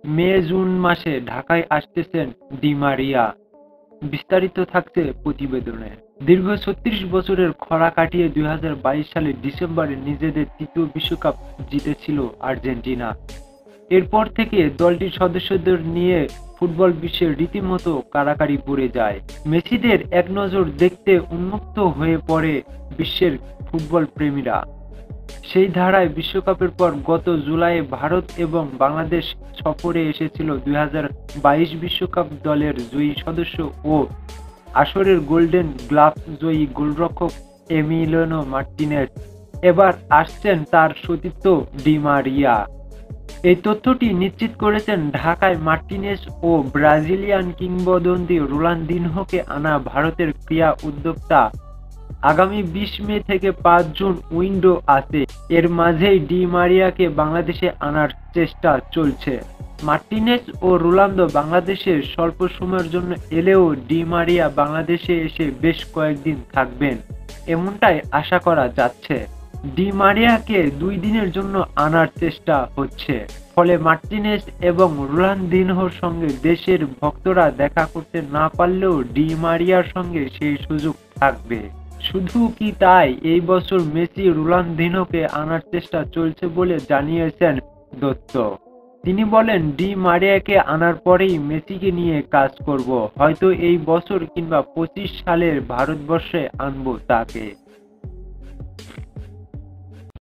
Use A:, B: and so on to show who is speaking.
A: মে-জুন মাসে ঢাকায় আসতেছেন ডি মারিয়া। বিস্তারিত থাকছে প্রতিবেদনে। দীর্ঘ ৩৬ বছরের খরা কাটিয়ে ২০২২ সালের ডিসেম্বরে নিজেদের তৃতীয় বিশ্বকাপ জিতেছিল আর্জেন্টিনা। এরপর থেকে দলটির সদস্যদের নিয়ে ফুটবল বিশ্বে রীতিমতো কাড়াকাড়ি পড়ে যায়। মেসিদের একনজর দেখতে উন্মুক্ত হয়ে পড়ে বিশ্বের ফুটবল প্রেমীরা। সেই ধারায় বিশ্বকাপের পর গত জুলাইয়ে ভারত এবং বাংলাদেশ সফরে এসেছিল ২০২২ বিশ্বকাপ দলের জয়ী সদস্য ও আসরের গোল্ডেন গ্লাভস জয়ী গোলরক্ষক এমিলিয়ানো মার্টিনেজ। এবার আসছেন তার সতীর্থ ডি মারিয়া। এই তথ্যটি নিশ্চিত করেছেন ঢাকায় মার্টিনেজ ও ব্রাজিলিয়ান কিংবদন্তি রোনালদিনহোকে আনা ভারতের ক্রীড়া উদ্যোক্তা। আগামী ২০ মে থেকে ৫ জুন উইন্ডো আছে। এর মাঝেই ডি মারিয়াকে বাংলাদেশে আনার চেষ্টা চলছে। মার্টিনেজ ও রোনালদো বাংলাদেশে স্বল্প সময়ের জন্য এলেও ডি মারিয়া বাংলাদেশে এসে বেশ কয়েকদিন থাকবেন, এমনটাই আশা করা যাচ্ছে। ডি মারিয়াকে ২ দিনের জন্য আনার চেষ্টা হচ্ছে, ফলে মার্টিনেজ এবং রোনালদিনহোর সঙ্গে দেশের ভক্তরা দেখা করতে না পারলেও ডি মারিয়ার সঙ্গে সেই সুযোগ থাকবে। শুধু কি তাই, এই বছর মেসি রোনালদিনহোকে আনার চেষ্টা চলছে বলে জানিয়েছেন দত্ত। তিনি বলেন, ডি মারিয়াকে আনার পরেই মেসিকে নিয়ে কাজ করব, হয়তো এই বছর কিংবা ২৫ সালের ভারতবর্ষে আনবো তাকে।